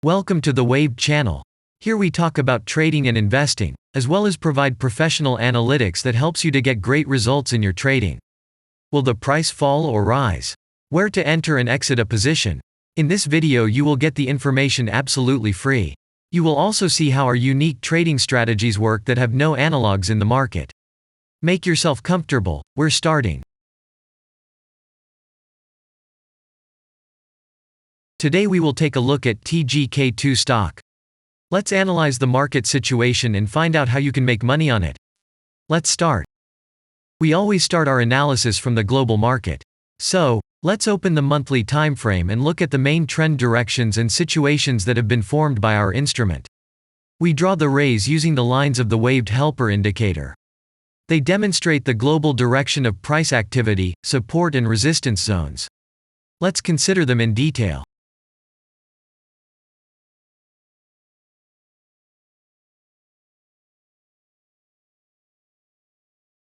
Welcome to the Wave channel. Here we talk about trading and investing, as well as provide professional analytics that helps you to get great results in your trading. Will the price fall or rise? Where to enter and exit a position? In this video you will get the information absolutely free. You will also see how our unique trading strategies work that have no analogs in the market. Make yourself comfortable, we're starting. Today we will take a look at TGK-2 stock. Let's analyze the market situation and find out how you can make money on it. Let's start. We always start our analysis from the global market. So, let's open the monthly time frame and look at the main trend directions and situations that have been formed by our instrument. We draw the rays using the lines of the waved helper indicator. They demonstrate the global direction of price activity, support and resistance zones. Let's consider them in detail.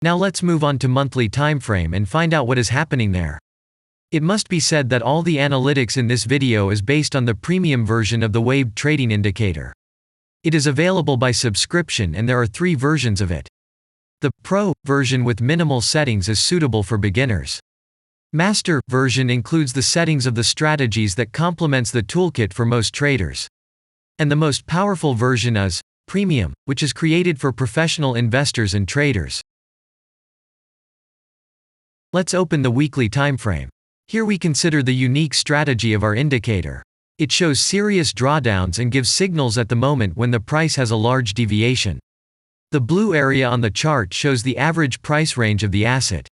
Now let's move on to monthly time frame and find out what is happening there. It must be said that all the analytics in this video is based on the premium version of the waved trading indicator. It is available by subscription and there are 3 versions of it. The Pro version with minimal settings is suitable for beginners. Master version includes the settings of the strategies that complements the toolkit for most traders. And the most powerful version is Premium, which is created for professional investors and traders. Let's open the weekly time frame. Here we consider the unique strategy of our indicator. It shows serious drawdowns and gives signals at the moment when the price has a large deviation. The blue area on the chart shows the average price range of the asset.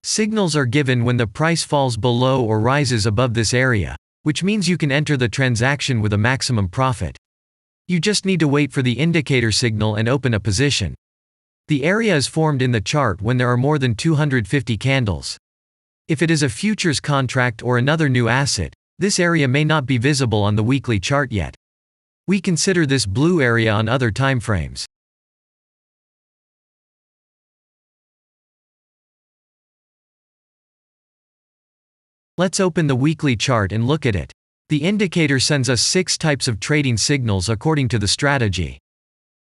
Signals are given when the price falls below or rises above this area, which means you can enter the transaction with a maximum profit. You just need to wait for the indicator signal and open a position. The area is formed in the chart when there are more than 250 candles. If it is a futures contract or another new asset, this area may not be visible on the weekly chart yet. We consider this blue area on other time frames. Let's open the weekly chart and look at it. The indicator sends us 6 types of trading signals according to the strategy.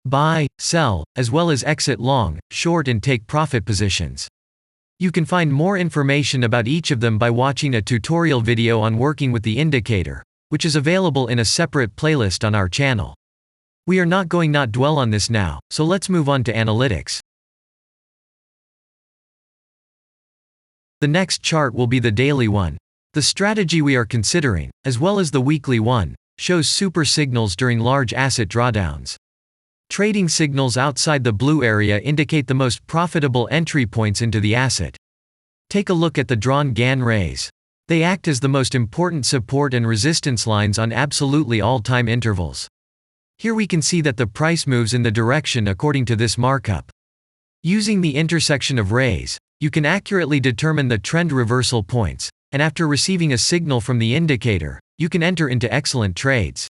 Buy, sell, as well as exit long, short and take profit positions. You can find more information about each of them by watching a tutorial video on working with the indicator, which is available in a separate playlist on our channel. We are not going to dwell on this now, so let's move on to analytics. The next chart will be the daily one. The strategy we are considering, as well as the weekly one, shows super signals during large asset drawdowns. Trading signals outside the blue area indicate the most profitable entry points into the asset. Take a look at the drawn Gann rays. They act as the most important support and resistance lines on absolutely all time intervals. Here we can see that the price moves in the direction according to this markup. Using the intersection of rays, you can accurately determine the trend reversal points, and after receiving a signal from the indicator, you can enter into excellent trades.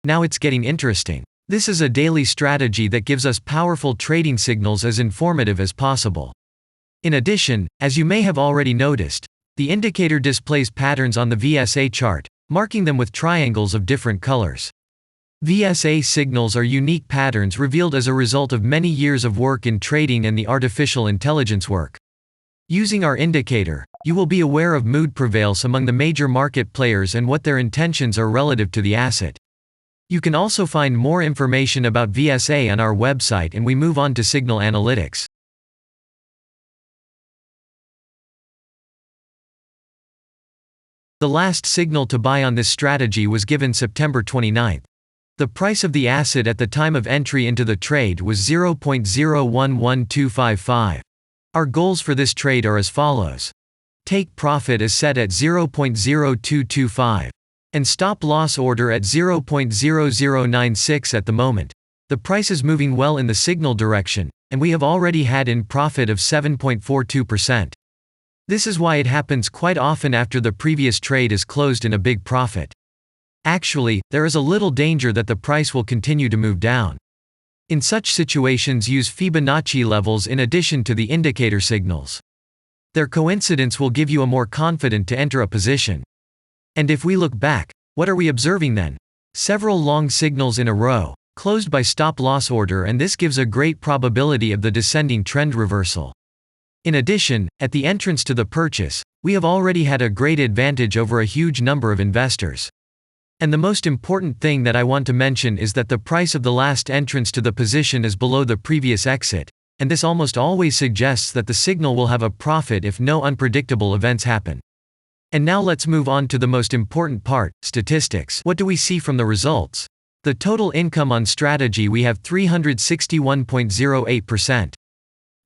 Now it's getting interesting. This is a daily strategy that gives us powerful trading signals as informative as possible. In addition, as you may have already noticed, the indicator displays patterns on the VSA chart, marking them with triangles of different colors. VSA signals are unique patterns revealed as a result of many years of work in trading and the artificial intelligence work. Using our indicator, you will be aware of mood prevails among the major market players and what their intentions are relative to the asset. You can also find more information about VSA on our website, and we move on to signal analytics. The last signal to buy on this strategy was given September 29. The price of the asset at the time of entry into the trade was 0.011255. Our goals for this trade are as follows. Take profit is set at 0.0225. And stop loss order at 0.0096 at the moment. The price is moving well in the signal direction, and we have already had in profit of 7.42%. This is why it happens quite often after the previous trade is closed in a big profit. Actually, there is a little danger that the price will continue to move down. In such situations, use Fibonacci levels in addition to the indicator signals. Their coincidence will give you a more confident to enter a position. And if we look back, what are we observing then? Several long signals in a row, closed by stop-loss order, and this gives a great probability of the descending trend reversal. In addition, at the entrance to the purchase, we have already had a great advantage over a huge number of investors. And the most important thing that I want to mention is that the price of the last entrance to the position is below the previous exit, and this almost always suggests that the signal will have a profit if no unpredictable events happen. And now let's move on to the most important part, statistics. What do we see from the results? The total income on strategy, we have 361.08%.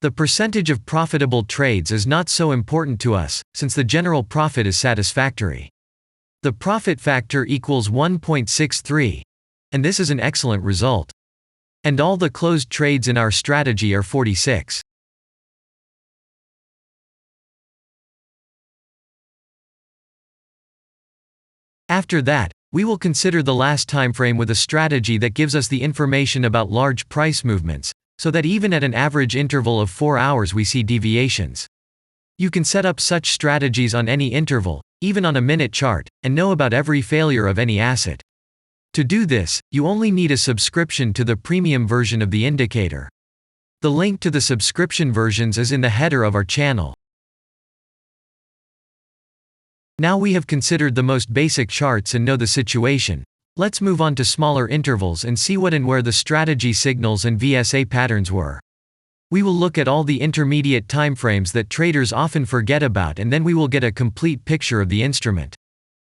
The percentage of profitable trades is not so important to us, since the general profit is satisfactory. The profit factor equals 1.63. And this is an excellent result. And all the closed trades in our strategy are 46. After that, we will consider the last time frame with a strategy that gives us the information about large price movements, so that even at an average interval of 4 hours we see deviations. You can set up such strategies on any interval, even on a minute chart, and know about every failure of any asset. To do this, you only need a subscription to the premium version of the indicator. The link to the subscription versions is in the header of our channel. Now we have considered the most basic charts and know the situation. Let's move on to smaller intervals and see what and where the strategy signals and VSA patterns were. We will look at all the intermediate timeframes that traders often forget about, and then we will get a complete picture of the instrument.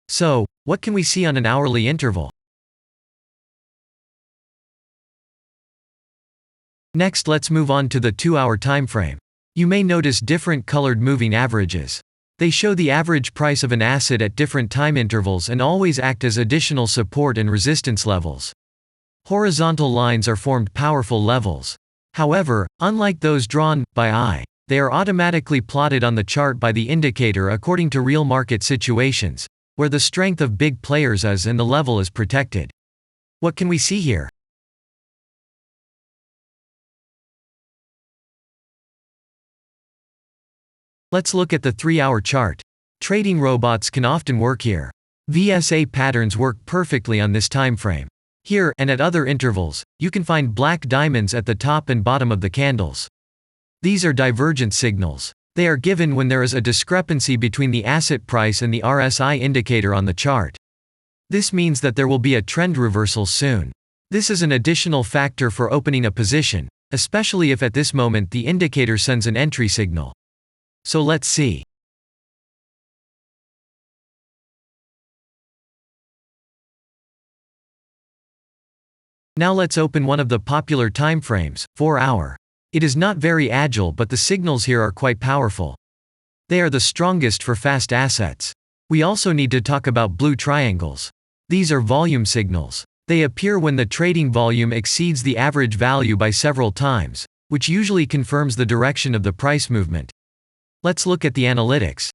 So, what can we see on an hourly interval? Next, let's move on to the 2-hour timeframe. You may notice different colored moving averages. They show the average price of an asset at different time intervals and always act as additional support and resistance levels. Horizontal lines are formed powerful levels. However, unlike those drawn by eye, they are automatically plotted on the chart by the indicator according to real market situations, where the strength of big players is and the level is protected. What can we see here? Let's look at the 3-hour chart. Trading robots can often work here. VSA patterns work perfectly on this time frame. Here, and at other intervals, you can find black diamonds at the top and bottom of the candles. These are divergent signals. They are given when there is a discrepancy between the asset price and the RSI indicator on the chart. This means that there will be a trend reversal soon. This is an additional factor for opening a position, especially if at this moment the indicator sends an entry signal. So let's see. Now let's open one of the popular timeframes, 4-hour. It is not very agile, but the signals here are quite powerful. They are the strongest for fast assets. We also need to talk about blue triangles. These are volume signals. They appear when the trading volume exceeds the average value by several times, which usually confirms the direction of the price movement. Let's look at the analytics.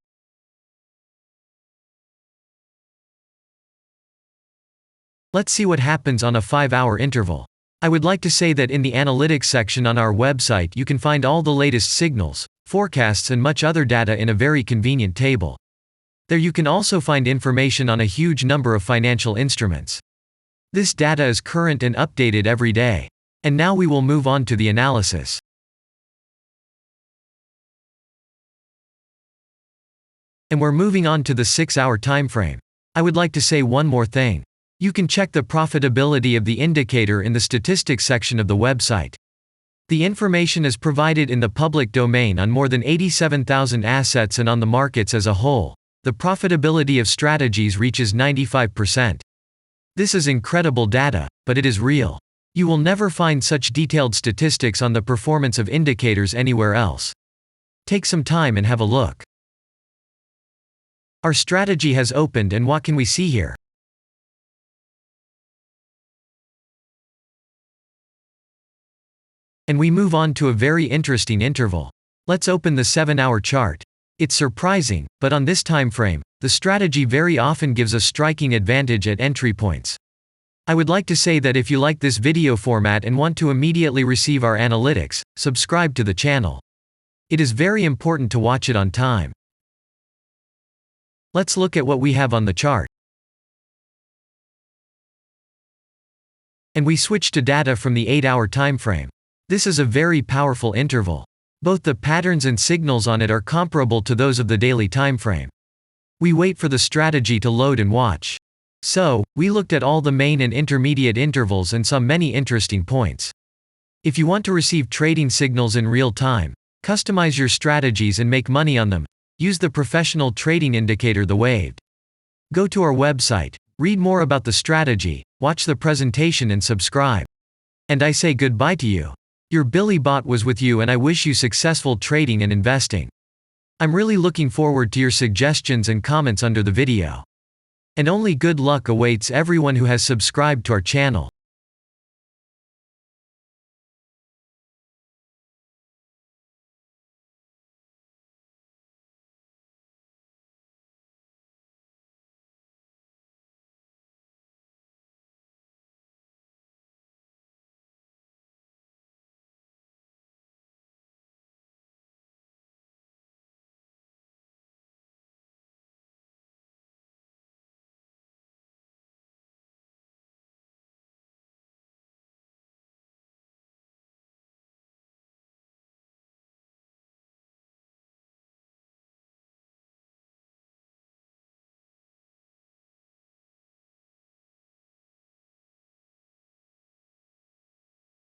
Let's see what happens on a 5-hour interval. I would like to say that in the analytics section on our website you can find all the latest signals, forecasts and much other data in a very convenient table. There you can also find information on a huge number of financial instruments. This data is current and updated every day. And now we will move on to the analysis. And we're moving on to the 6-hour timeframe. I would like to say one more thing. You can check the profitability of the indicator in the statistics section of the website. The information is provided in the public domain on more than 87,000 assets, and on the markets as a whole, the profitability of strategies reaches 95%. This is incredible data, but it is real. You will never find such detailed statistics on the performance of indicators anywhere else. Take some time and have a look. Our strategy has opened, and what can we see here? And we move on to a very interesting interval. Let's open the 7-hour chart. It's surprising, but on this time frame, the strategy very often gives a striking advantage at entry points. I would like to say that if you like this video format and want to immediately receive our analytics, subscribe to the channel. It is very important to watch it on time. Let's look at what we have on the chart. And we switch to data from the 8-hour time frame. This is a very powerful interval. Both the patterns and signals on it are comparable to those of the daily time frame. We wait for the strategy to load and watch. So, we looked at all the main and intermediate intervals and saw many interesting points. If you want to receive trading signals in real time, customize your strategies and make money on them, use the professional trading indicator The Waved. Go to our website, read more about the strategy, watch the presentation and subscribe. And I say goodbye to you. Your Billy Bot was with you and I wish you successful trading and investing. I'm really looking forward to your suggestions and comments under the video. And only good luck awaits everyone who has subscribed to our channel.